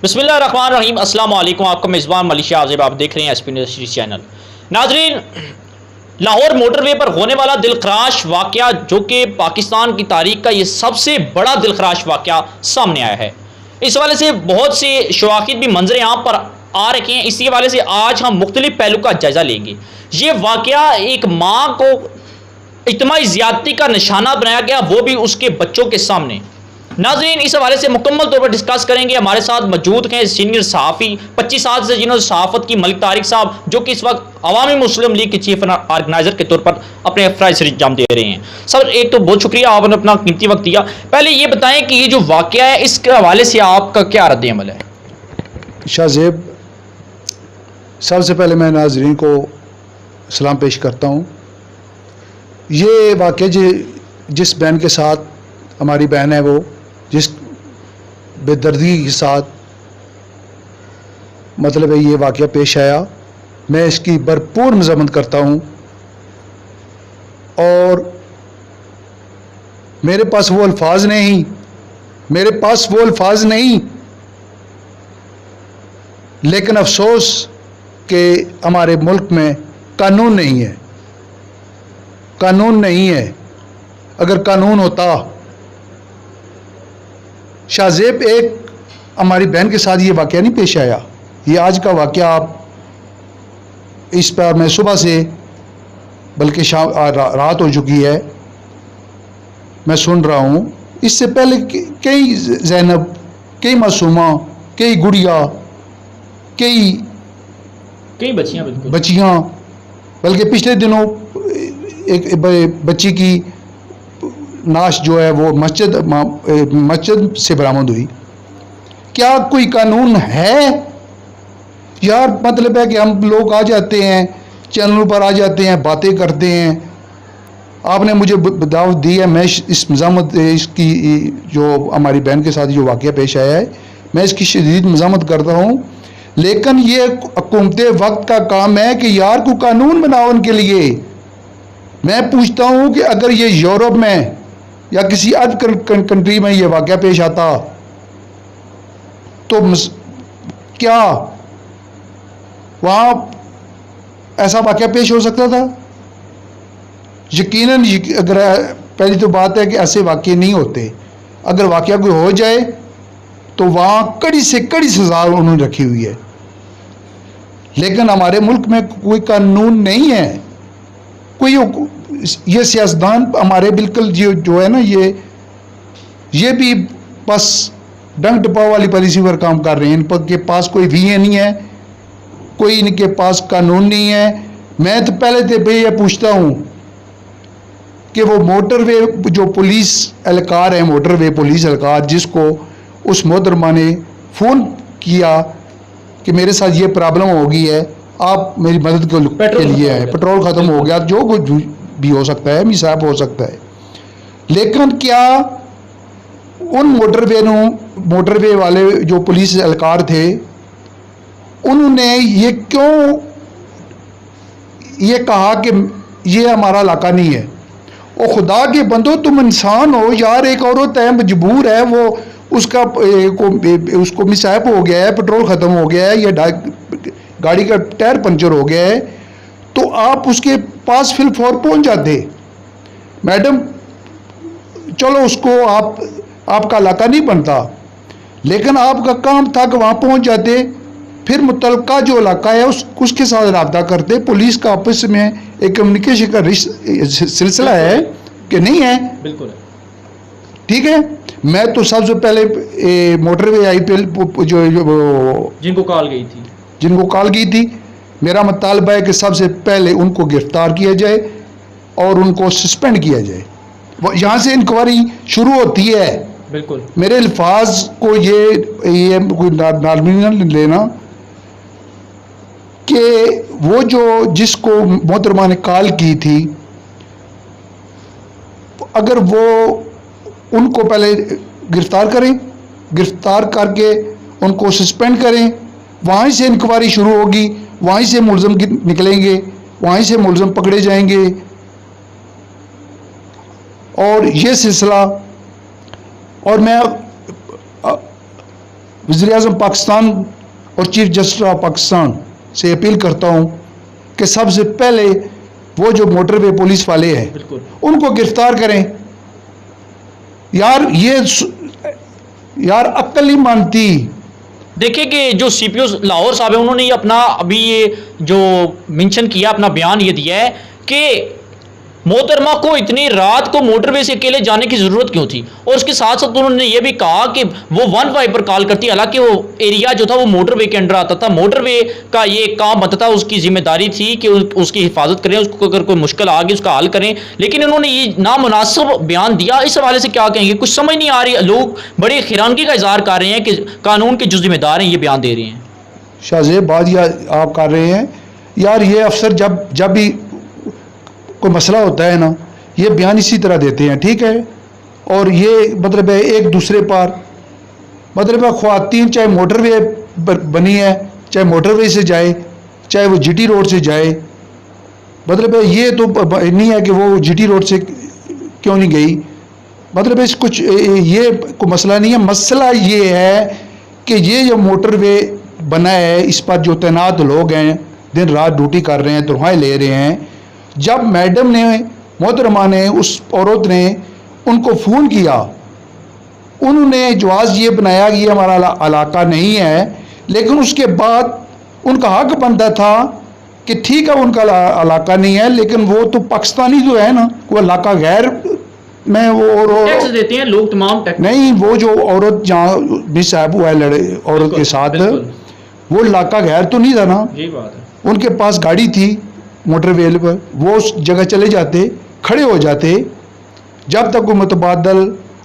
बिस्मिल्लाहिर्रहमानिर्रहीम अस्सलाम वालेकुम। आपका मेज़बान मलिशा आज़िब, आप देख रहे हैं एसपी न्यूज़ चैनल। नाजरीन, लाहौर मोटरवे पर होने वाला दिलखराश वाक़या, जो कि पाकिस्तान की तारीख का ये सबसे बड़ा दिलखराश वाक़या सामने आया है। इस हवाले से बहुत से शवाहिद भी मंजर यहाँ पर आ रखे हैं। इसी हवाले से आज हम मुख्तलिफ पहलू का जायज़ा लेंगे। ये वाक़या एक माँ को इज्तिमाई ज़्यादती का निशाना बनाया गया, वो भी उसके बच्चों के सामने। नाज़रीन, इस हवाले से मुकम्मल तौर पर डिस्कस करेंगे। हमारे साथ मौजूद हैं सीनियर सहाफ़ी 25 साल से जिन्होंने सहाफ़त की, मलिक तारिक साहब, जो कि इस वक्त अवामी मुस्लिम लीग के चीफ ऑर्गेनाइज़र के तौर पर अपने फ़राइज़ से अंजाम दे रहे हैं। सर, एक तो बहुत शुक्रिया, आपने अपना कीमती वक्त दिया। पहले ये बताएं कि ये जो वाक़या है, इसके हवाले से आपका क्या रद्द अमल है? शाहजेब, सबसे पहले मैं नाज़रीन को सलाम पेश करता हूँ। ये वाक़या जिस बहन के साथ हमारी बहन है, वो जिस बेदर्दी के साथ मतलब है ये वाक़या पेश आया, मैं इसकी भरपूर मज़म्मत करता हूँ। और मेरे पास वो अल्फाज नहीं, लेकिन अफसोस कि हमारे मुल्क में कानून नहीं है। अगर कानून होता, शाहजेब, एक हमारी बहन के साथ ये वाक़या नहीं पेश आया। ये आज का वाक़या, आप इस पर मैं सुबह से, बल्कि रात हो चुकी है, मैं सुन रहा हूँ। इससे पहले कई ज़ैनब, कई मासूमा, कई गुड़िया, कई बच्चियाँ, बल्कि पिछले दिनों एक बच्ची की नाश जो है वो मस्जिद से बरामद हुई। क्या कोई कानून है यार? मतलब है कि हम लोग आ जाते हैं, चैनलों पर आ जाते हैं, बातें करते हैं। आपने मुझे दावत दी है, मैं इस मज़ामत, इसकी जो हमारी बहन के साथ जो वाक़या पेश आया है, मैं इसकी शदीद मज़ामत करता हूँ। लेकिन ये हुकूमत वक्त का काम है कि यार कोई कानून बनाओ उनके लिए। मैं पूछता हूँ कि अगर ये यूरोप में या किसी अदर कंट्री में ये वाक़या पेश आता, तो क्या वहाँ ऐसा वाक़या पेश हो सकता था? यकीनन, अगर पहली तो बात है कि ऐसे वाक़ये नहीं होते। अगर वाक़या कोई हो जाए तो वहाँ कड़ी से कड़ी सज़ा उन्होंने रखी हुई है। लेकिन हमारे मुल्क में कोई कानून नहीं है। कोई ये सियासतदान हमारे बिल्कुल जो है ना, ये भी बस डंग टपाव वाली पॉलिसी पर काम कर रहे हैं। इनके पास कोई वीए नहीं है, कोई इनके पास कानून नहीं है। मैं तो पहले तो ये पूछता हूँ कि वो मोटरवे जो पुलिस एहलकार है, मोटरवे पुलिस एहलकार, जिसको उस मोहतरमा ने फ़ोन किया कि मेरे साथ ये प्रॉब्लम हो गई है, आप मेरी मदद के लिए है, पेट्रोल ख़त्म हो गया, जो कुछ भी हो सकता है, मिसाब हो सकता है। लेकिन क्या उन मोटरवे वाले जो पुलिस एहलकार थे, उन्होंने ये क्यों ये कहा कि ये हमारा इलाका नहीं है? ओ खुदा के बंदो, तुम इंसान हो यार। एक औरत है, मजबूर है, वो उसको मिसाब हो गया है, पेट्रोल ख़त्म हो गया है, या गाड़ी का टायर पंचर हो गया है, तो आप उसके पास फिल फौर पहुंच जाते। मैडम, चलो उसको आपका इलाका नहीं बनता, लेकिन आपका काम था कि वहाँ पहुंच जाते। फिर मुतलका जो इलाका है उसके साथ रब्ता करते। पुलिस का आपस में एक कम्युनिकेशन का सिलसिला है कि नहीं है? बिल्कुल, ठीक है। मैं तो सबसे पहले मोटरवे IPL जिनको कॉल गई थी, मेरा मुतालबा है कि सबसे पहले उनको गिरफ्तार किया जाए और उनको सस्पेंड किया जाए। यहाँ से इंक्वायरी शुरू होती है। बिल्कुल, मेरे अल्फाज को ये कोई नार्मल लेना कि वो जिसको मोहतरमा ने कॉल की थी, अगर वो उनको पहले गिरफ्तार करें, गिरफ्तार करके उनको सस्पेंड करें, वहाँ से इंक्वायरी शुरू होगी, वहीं से मुलज़म निकलेंगे, वहीं से मुलज़म पकड़े जाएंगे। और ये सिलसिला, और मैं वज़ीर-ए-आज़म पाकिस्तान और चीफ जस्टिस ऑफ पाकिस्तान से अपील करता हूँ कि सबसे पहले वो जो मोटरवे पुलिस वाले हैं बिल्कुल उनको गिरफ्तार करें। यार अक्ल नहीं मानती। देखिए कि जो सीपीओ लाहौर साहब है उन्होंने ये अपना अभी ये जो मेंशन किया, अपना बयान ये दिया है कि मोहतरमा को इतनी रात को मोटरवे से अकेले जाने की ज़रूरत क्यों थी, और उसके साथ साथ उन्होंने ये भी कहा कि वो 15 पर कॉल करती, हालांकि वो एरिया जो था वो मोटरवे के अंडर आता था, मोटरवे का ये काम बनता था, उसकी जिम्मेदारी थी कि उसकी हिफाजत करें, उसको अगर कोई मुश्किल आ गई उसका हल करें, लेकिन उन्होंने ये नामुनासिब बयान दिया। इस हवाले से क्या कहेंगे? कुछ समझ नहीं आ रही, लोग बड़े हैरानगी का इजहार कर रहे हैं कि कानून के जो जिम्मेदार हैं ये बयान दे रहे हैं। शाहजेब बात आप कर रहे हैं यार, ये अफसर जब भी कोई मसला होता है ना, ये बयान इसी तरह देते हैं, ठीक है। और ये मतलब है एक दूसरे पर मतलब है ख्वातीन चाहे मोटरवे बनी है, चाहे मोटरवे से जाए, चाहे वो जीटी रोड से जाए, मतलब है ये तो नहीं है कि वो जीटी रोड से क्यों नहीं गई, मतलब है कुछ ये कोई मसला नहीं है। मसला ये है कि ये जो मोटरवे बना है इस पर जो तैनात लोग हैं दिन रात ड्यूटी कर रहे हैं, तनख्वाहें ले रहे हैं। जब मैडम ने मोहतरमा ने उस औरत ने उनको फ़ोन किया, उन्होंने जवाब ये बनाया कि ये हमारा इलाका नहीं है, लेकिन उसके बाद उनका हक बनता था कि ठीक है उनका इलाका नहीं है, लेकिन वो तो पाकिस्तानी तो है ना, कोई इलाका गैर में वो टैक्स देते हैं लोग, तमाम टैक्स नहीं। वो जो औरत जहाँ भी साहब हुआ है लड़े औरत के साथ, वो इलाका गैर तो नहीं था ना, यही बात है। उनके पास गाड़ी थी मोटरवे पर, वो उस जगह चले जाते, खड़े हो जाते, जब तक वो मुतबादल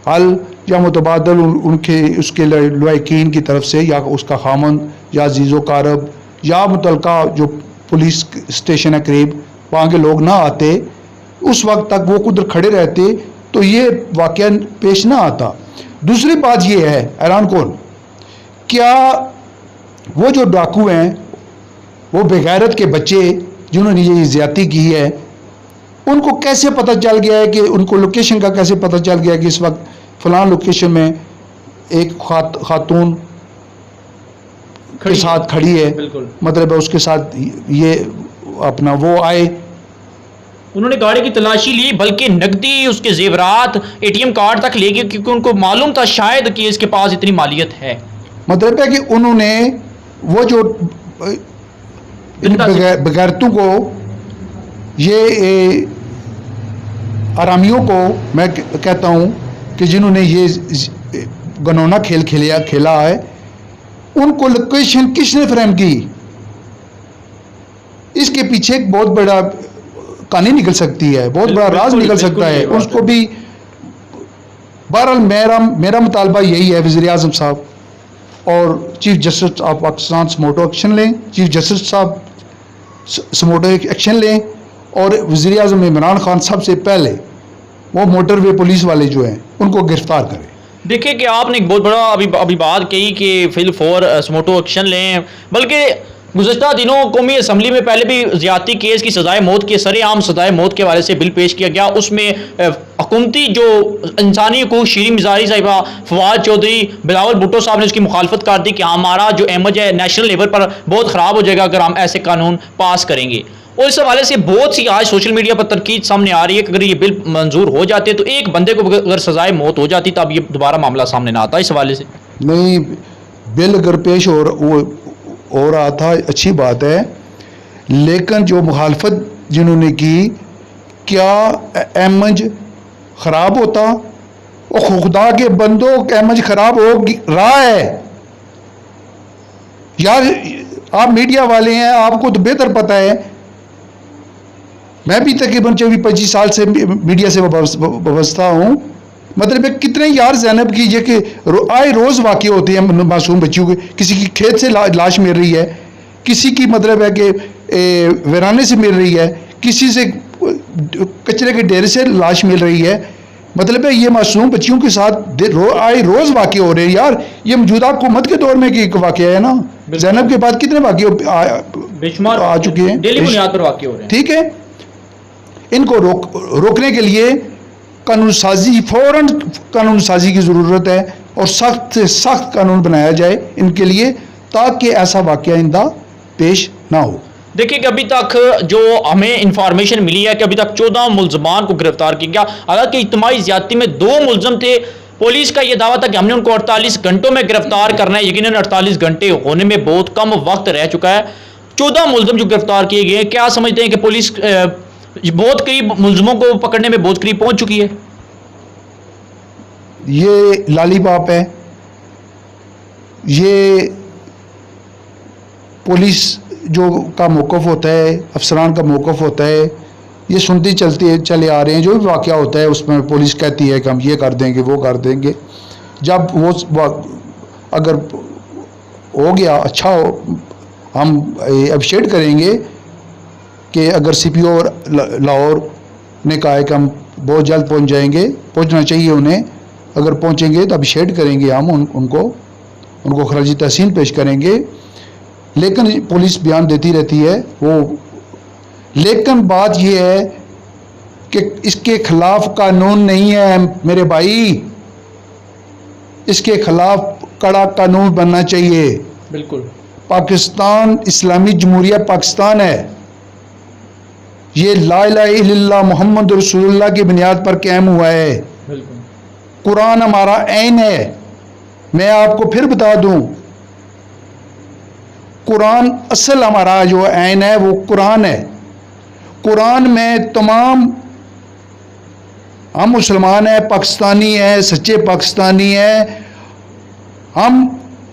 हल या मुतबादल उनके उसके लवाकिन की तरफ से या उसका खामन या जीज़ो कारब या मुतलका जो पुलिस स्टेशन है करीब, वहाँ के लोग ना आते, उस वक्त तक वो उधर खड़े रहते, तो ये वाक़या पेश ना आता। दूसरी बात ये है, हैरान कौन, क्या वो जो डाकू हैं, वो बेगैरत के बच्चे जिन्होंने ये ज़्यादती की है, उनको कैसे पता चल गया है कि उनको लोकेशन का कैसे पता चल गया कि इस वक्त फ़लाँ लोकेशन में एक खातून के साथ खड़ी है, मतलब है उसके साथ ये अपना वो आए, उन्होंने गाड़ी की तलाशी ली, बल्कि नकदी, उसके जेवरात, एटीएम कार्ड तक ले गए, क्योंकि उनको मालूम था शायद कि इसके पास इतनी मालियत है। मतलब है कि उन्होंने वो जो बगैरतों को, ये आरामियों को मैं कहता हूँ कि जिन्होंने ये गनौना खेला है, उनको लोकेशन किसने फ्रेम की, इसके पीछे एक बहुत बड़ा कहानी निकल सकती है, बहुत बड़ा राज निकल सकता है, उसको भी। बहरहाल मेरा मुतालबा यही है, वज़ीर-ए-आज़म साहब और chief justice of Pakistan suo motu action लें, चीफ जस्टिस साहब समोटो एक्शन लें, और वज़ीर-ए-आज़म इमरान खान सबसे पहले वो मोटरवे पुलिस वाले जो हैं उनको गिरफ्तार करें। देखिए कि आपने एक बहुत बड़ा अभी बात कही कि फिल फॉर समोटो एक्शन लें, बल्कि गुज़श्ता दिनों कौमी असम्बली में पहले भी ज़्यादती केस की सज़ाए मौत के सरेआम सज़ाए मौत के हवाले से बिल पेश किया गया। उसमें हुकूमती जो इंसानी हकूक़ शीरीन मिज़ारी साहिबा, फवाद चौधरी, बिलावल भुट्टो साहब ने उसकी मुखालफत कर दी कि हमारा जो इमेज है नेशनल लेवल पर बहुत ख़राब हो जाएगा अगर हम ऐसे कानून पास करेंगे। और इस हवाले से बहुत सी आज सोशल मीडिया पर तनकीद सामने आ रही है कि अगर ये बिल मंजूर हो जाते तो एक बंदे को अगर सज़ाए मौत हो जाती तब ये दोबारा मामला सामने ना आता। इस हवाले से नहीं, बिल अगर पेश हो रहा था अच्छी बात है, लेकिन जो मुखालफत जिन्होंने की, क्या एमज ख़राब होता? वो खुदा के बंदों एमज ख़राब हो रहा है यार। आप मीडिया वाले हैं, आपको तो बेहतर पता है। मैं भी तकरीबन 24-25 साल से मीडिया से वाबस्ता हूँ। मतलब है कितने यार ज़ैनब की ये कि आए रोज़ वाक़े होते हैं मासूम बच्चियों के, किसी की खेत से लाश मिल रही है, किसी की मतलब है कि वीराने से मिल रही है, किसी से कचरे के ढेर से लाश मिल रही है। मतलब है ये मासूम बच्चियों के साथ आए रोज़ वाक़े हो रहे हैं यार। ये मौजूदा हुकूमत के दौर में एक वाक़या है ना, ज़ैनब के बाद कितने वाक़े आ चुके हैं, डेली बुनियाद पर वाक़े हो रहे हैं। ठीक है, इनको रोकने के लिए कानून साजी, फ़ौरन कानून साजी की ज़रूरत है। और सख्त से सख्त कानून बनाया जाए इनके लिए, ताकि ऐसा वाक़या आइंदा पेश ना हो। देखिए कि अभी तक जो हमें इंफॉर्मेशन मिली है कि अभी तक 14 मुलजमान को गिरफ्तार किया गया। हालांकि इज्तिमाई ज्यादती में 2 मुलजम थे। पुलिस का यह दावा था कि हमने उनको 48 घंटों में गिरफ्तार करना है। यकीनन 48 घंटे होने में बहुत कम वक्त रह चुका है। 14 मुलजम जो गिरफ्तार किए गए, क्या समझते हैं कि पुलिस बहुत करीब मुलजमों को पकड़ने में बहुत करीब पहुंच चुकी है? ये लालीपाप है, ये पुलिस जो का मौक़िफ़ होता है, अफसरान का मौक़िफ़ होता है, ये सुनते चले आ रहे हैं। जो भी वाक़या होता है उसमें पुलिस कहती है कि हम ये कर देंगे, वो कर देंगे। जब वो अगर हो गया, अच्छा हो, हम अप्रिशिएट करेंगे कि अगर CPO लाहौर ने कहा है कि हम बहुत जल्द पहुंच जाएंगे, पहुंचना चाहिए उन्हें, अगर पहुंचेंगे तो अप्रिशिएट करेंगे हम उनको खराजी तहसीन पेश करेंगे। लेकिन पुलिस बयान देती रहती है वो, लेकिन बात यह है कि इसके खिलाफ कानून नहीं है मेरे भाई, इसके खिलाफ कड़ा कानून बनना चाहिए। बिल्कुल। पाकिस्तान इस्लामी जमहूरिया पाकिस्तान है, ये ला इलाहा इल्लल्लाह मोहम्मद रसूलुल्लाह की बुनियाद पर कायम हुआ है। बिल्कुल। कुरान हमारा ऐन है। मैं आपको फिर बता दूं, कुरान असल हमारा जो ऐन है वो कुरान है। कुरान में तमाम, हम मुसलमान हैं, पाकिस्तानी हैं, सच्चे पाकिस्तानी हैं, हम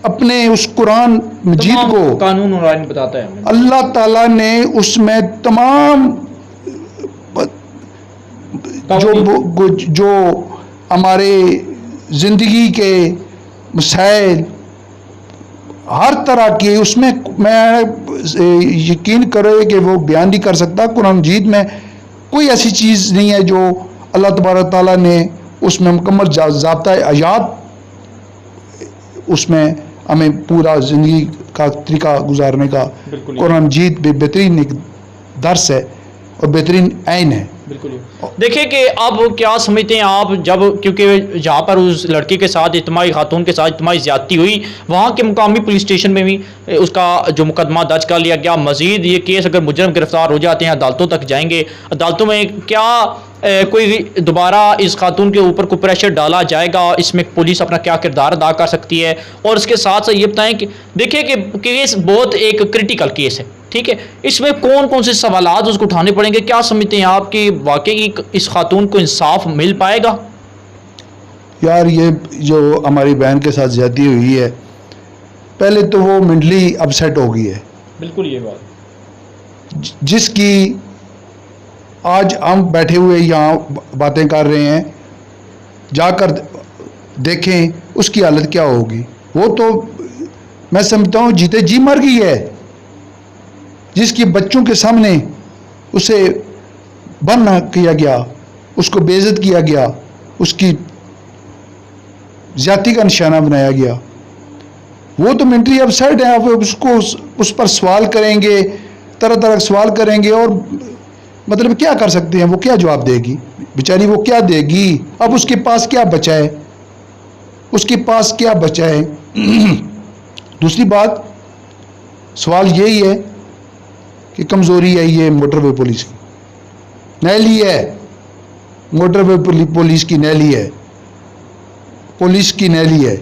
अपने उस कुरान मजीद को, कानून और आइन बताता है, अल्लाह ताला ने उसमें तमाम जो हमारे ज़िंदगी के मसाइल हर तरह के, उसमें मैं यकीन करो कि वो बयान नहीं कर सकता। कुरान मजीद में कोई ऐसी चीज़ नहीं है जो अल्लाह तबारक ताला ने उसमें मुकम्मल ज़ाब्ता आयात, उसमें हमें पूरा ज़िंदगी का तरीका गुजारने का कुरान मजीद बेहतरीन एक दर्स है और बेहतरीन ऐन है। बिल्कुल। देखिए कि अब क्या समझते हैं आप, जब क्योंकि जहाँ पर उस लड़की के साथ इज्तिमाई खातून के साथ इज्तिमाई ज्यादती हुई, वहाँ के मुकामी पुलिस स्टेशन में भी उसका जो मुकदमा दर्ज कर लिया गया। मजीद ये केस अगर मुजरम गिरफ्तार हो जाते हैं, अदालतों तक जाएंगे, अदालतों में क्या कोई दोबारा इस खातून के ऊपर कोई प्रेशर डाला जाएगा? इसमें पुलिस अपना क्या किरदार अदा कर सकती है? और इसके साथ साथ ये बताएं कि देखिए कि केस बहुत एक क्रिटिकल केस है, ठीक है, इसमें कौन कौन से सवालात उसको उठाने पड़ेंगे? क्या समझते हैं आप कि वाकई इस खातून को इंसाफ मिल पाएगा? यार, ये जो हमारी बहन के साथ ज्यादती हुई है, पहले तो वो मेंटली अपसेट हो गई है। बिल्कुल ये बात, जिसकी आज हम बैठे हुए यहाँ बातें कर रहे हैं, जाकर देखें उसकी हालत क्या होगी। वो तो मैं समझता हूँ जीते जी मर गई है, जिसकी बच्चों के सामने उसे बंद किया गया, उसको बेइज्जत किया गया, उसकी ज्यादती का निशाना बनाया गया। वो तो मेंटली अपसेट है। आप उसको उस पर सवाल करेंगे, तरह तरह के सवाल करेंगे, और मतलब क्या कर सकते हैं? वो क्या जवाब देगी बेचारी? वो क्या देगी? अब उसके पास क्या बचा है? उसके पास क्या बचा है? दूसरी बात, सवाल यही है कि कमज़ोरी है ये मोटरवे पुलिस की, नैली है, मोटरवे पुलिस की नैली है, पुलिस की नैली है।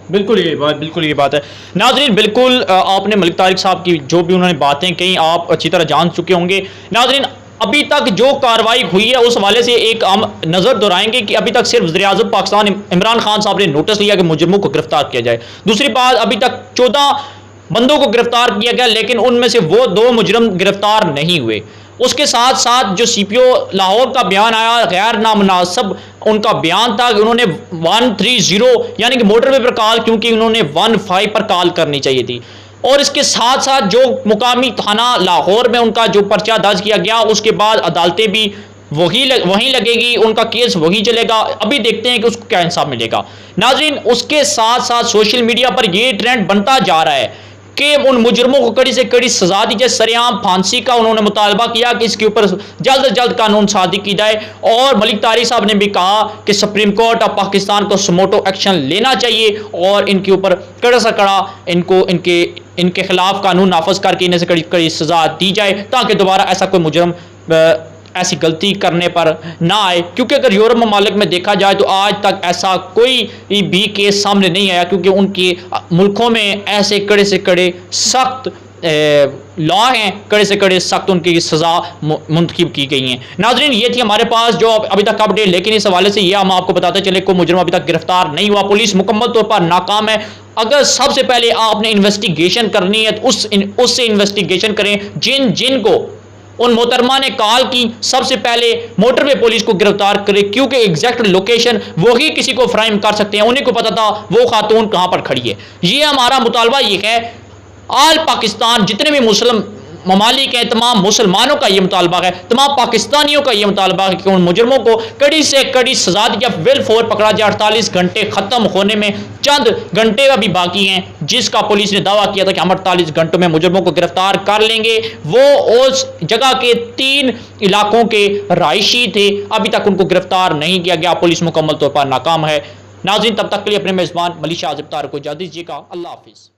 बिल्कुल ये बात है। नाज़रीन, बिल्कुल आपने मलिक तारिक साहब की जो भी उन्होंने बातें कही आप अच्छी तरह जान चुके होंगे। नाज़रीन, अभी तक जो कार्रवाई हुई है उस हवाले से एक हम नज़र दोहराएंगे कि अभी तक सिर्फ वज़ीर-ए-आज़म पाकिस्तान इमरान खान साहब ने नोटिस लिया कि मुजरिमों को गिरफ्तार किया जाए। दूसरी बात, अभी तक 14 बंदों को गिरफ्तार किया गया, लेकिन उनमें से वो 2 मुजरिम गिरफ्तार नहीं हुए। उसके साथ साथ जो CPO लाहौर का बयान आया, गैर नामुनासिब उनका बयान था कि उन्होंने 130 यानी कि मोटरवे पर कॉल, क्योंकि उन्होंने 15 पर कॉल करनी चाहिए थी। और इसके साथ साथ जो मुकामी थाना लाहौर में उनका जो पर्चा दर्ज किया गया, उसके बाद अदालतें भी वहीं लगेगी, उनका केस वहीं चलेगा। अभी देखते हैं कि उसको क्या इंसाफ मिलेगा। नाज़रीन, उसके साथ साथ सोशल मीडिया पर यह ट्रेंड बनता जा रहा है कि उन मुजरमों को कड़ी से कड़ी सजा दी जाए। सरेआम फांसी का उन्होंने मुतालबा किया कि इसके ऊपर जल्द से जल्द कानून साजी की जाए। और मलिक तारिक साहब ने भी कहा कि सुप्रीम कोर्ट ऑफ पाकिस्तान को सुमोटो एक्शन लेना चाहिए और इनके ऊपर कड़ा से कड़ा इनके खिलाफ कानून नाफज करके इन्हें से कड़ी कड़ी सजा दी जाए, ताकि दोबारा ऐसा कोई मुजरम ऐसी गलती करने पर ना आए। क्योंकि अगर यूरोप ममालिक में देखा जाए तो आज तक ऐसा कोई भी केस सामने नहीं आया, क्योंकि उनके मुल्कों में ऐसे कड़े से कड़े सख्त लॉ हैं, कड़े से कड़े सख्त उनकी सज़ा मुंतखब की गई हैं। नाज़रीन, ये थी हमारे पास जो अभी तक अपडेट, लेकिन इस हवाले से ये हम आपको बताते चले कोई मुजरम अभी तक गिरफ्तार नहीं हुआ, पुलिस मुकम्मल तौर पर नाकाम है। अगर सबसे पहले आपने इन्वेस्टिगेशन करनी है तो उससे इन्वेस्टिगेशन करें जिन को उन मोहतरमा ने कॉल की, सबसे पहले मोटरवे पुलिस को गिरफ्तार करें, क्योंकि एग्जैक्ट लोकेशन वही किसी को फ्राइम कर सकते हैं, उन्हीं को पता था वो खातून कहां पर खड़ी है। ये हमारा मुतालबा ये है, आल पाकिस्तान जितने भी मुस्लिम ममालिक हैं, तमाम मुसलमानों का ये मुतालबा है, तमाम पाकिस्तानियों का ये मुतालबा है कि उन मुजरमों को कड़ी से कड़ी सजा दी जाए, विल फोर पकड़ा जाए। 48 घंटे खत्म होने में चंद घंटे अभी बाकी हैं, जिसका पुलिस ने दावा किया था कि हम 48 घंटों में मुजरमों को गिरफ्तार कर लेंगे। वो उस जगह के 3 इलाकों के रहायशी थे, अभी तक उनको गिरफ्तार नहीं किया गया, पुलिस मुकम्मल तौर पर नाकाम है। नाज़रीन, तब तक के लिए अपने मेज़बान मलिशा आज़िब तार को इजाज़त दीजिएगा। अल्लाह हाफिज़।